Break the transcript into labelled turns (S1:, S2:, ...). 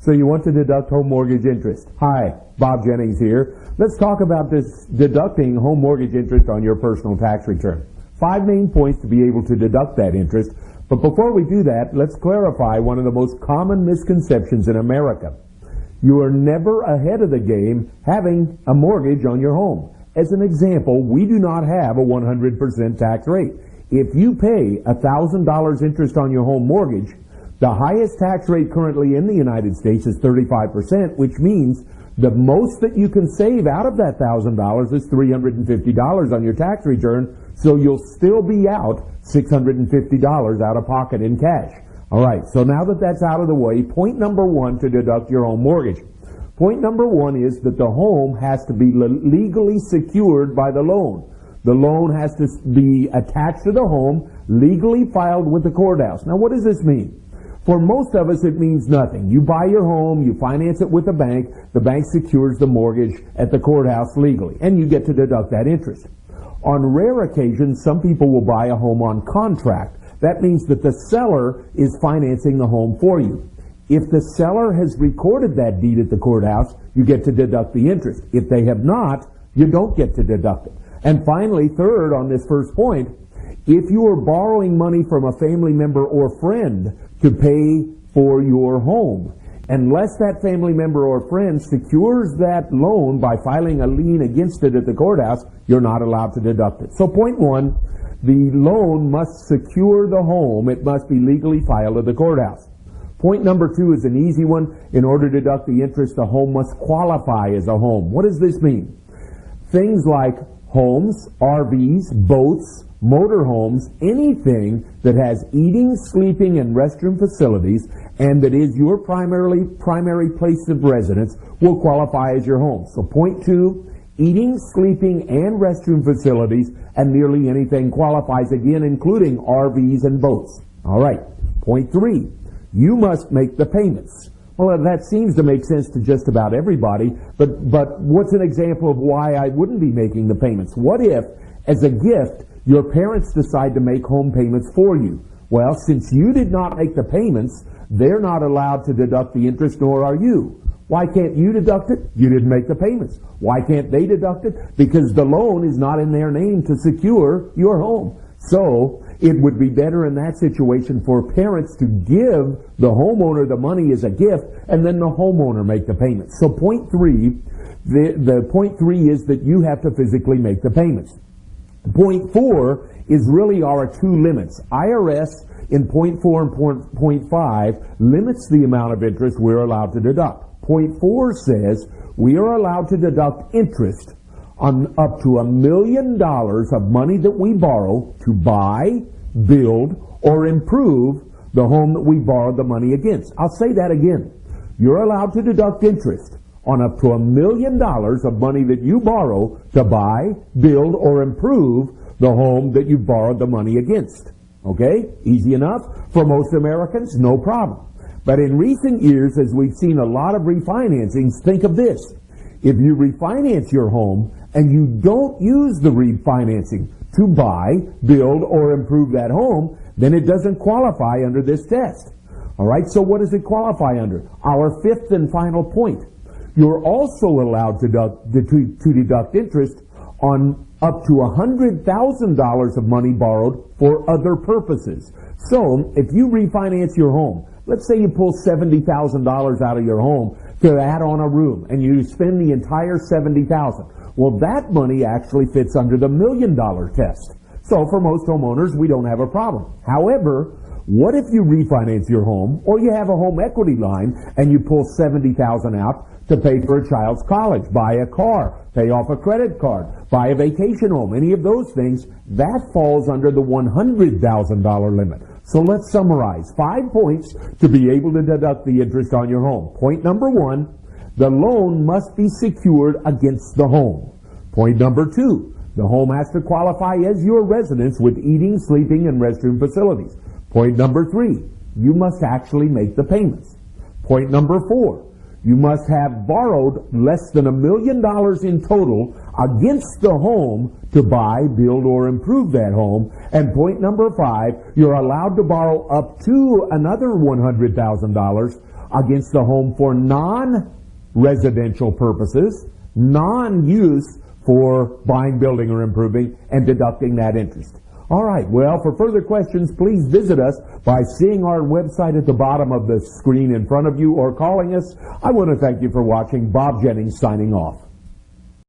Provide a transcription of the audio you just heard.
S1: So you want to deduct home mortgage interest. Hi, Bob Jennings here. Let's talk about this deducting home mortgage interest on your personal tax return. 5 main points to be able to deduct that interest. But before we do that, let's clarify one of the most common misconceptions in America. You are never ahead of the game having a mortgage on your home. As an example, we do not have a 100% tax rate. If you pay $1,000 interest on your home mortgage, the highest tax rate currently in the United States is 35%, which means the most that you can save out of that $1,000 is $350 on your tax return, so you'll still be out $650 out of pocket in cash. All right, so now that that's out of the way, point number one to deduct your home mortgage. Point number one is that the home has to be legally secured by the loan. The loan has to be attached to the home, legally filed with the courthouse. Now, what does this mean? For most of us, it means nothing. You buy your home, you finance it with the bank secures the mortgage at the courthouse legally, and you get to deduct that interest. On rare occasions, some people will buy a home on contract. That means that the seller is financing the home for you. If the seller has recorded that deed at the courthouse, you get to deduct the interest. If they have not, you don't get to deduct it. And finally, third on this first point, if you are borrowing money from a family member or friend to pay for your home, unless that family member or friend secures that loan by filing a lien against it at the courthouse, you're not allowed to deduct it. So point one, the loan must secure the home. It must be legally filed at the courthouse. Point number two is an easy one. In order to deduct the interest, the home must qualify as a home. What does this mean? Things like homes, RVs, boats, motorhomes, anything that has eating, sleeping, and restroom facilities and that is your primary place of residence will qualify as your home. So point two, eating, sleeping, and restroom facilities, and nearly anything qualifies, again, including RVs and boats. All right. Point three, you must make the payments. Well, that seems to make sense to just about everybody, but what's an example of why I wouldn't be making the payments? What if, as a gift, your parents decide to make home payments for you? Well, since you did not make the payments, they're not allowed to deduct the interest, nor are you. Why can't you deduct it? You didn't make the payments. Why can't they deduct it? Because the loan is not in their name to secure your home. So it would be better in that situation for parents to give the homeowner the money as a gift and then the homeowner make the payments. So point three, the point three is that you have to physically make the payments. Point four is really our two limits. IRS in point four and point five limits the amount of interest we're allowed to deduct. Point four says we are allowed to deduct interest on up to $1 million of money that we borrow to buy, build, or improve the home that we borrowed the money against. I'll say that again. You're allowed to deduct interest on up to $1 million of money that you borrow to buy, build, or improve the home that you borrowed the money against. Okay? Easy enough. For most Americans, no problem. But in recent years, as we've seen a lot of refinancings, think of this. If you refinance your home and you don't use the refinancing to buy, build, or improve that home, then it doesn't qualify under this test. All right? So what does it qualify under? Our fifth and final point. You're also allowed to deduct interest on up to $100,000 of money borrowed for other purposes. So if you refinance your home, let's say you pull $70,000 out of your home to add on a room, and you spend the entire $70,000. Well, that money actually fits under the $1 million test. So for most homeowners, we don't have a problem. However, what if you refinance your home, or you have a home equity line, and you pull $70,000 out to pay for a child's college, buy a car, pay off a credit card, buy a vacation home, any of those things? That falls under the $100,000 limit. So let's summarize. 5 points to be able to deduct the interest on your home. Point number one, the loan must be secured against the home. Point number two, the home has to qualify as your residence with eating, sleeping, and restroom facilities. Point number three, you must actually make the payments. Point number four, you must have borrowed less than $1 million in total against the home to buy, build, or improve that home. And point number five, you're allowed to borrow up to another $100,000 against the home for non-residential purposes, non-use for buying, building, or improving, and deducting that interest. All right, well, for further questions, please visit us by seeing our website at the bottom of the screen in front of you or calling us. I want to thank you for watching. Bob Jennings signing off.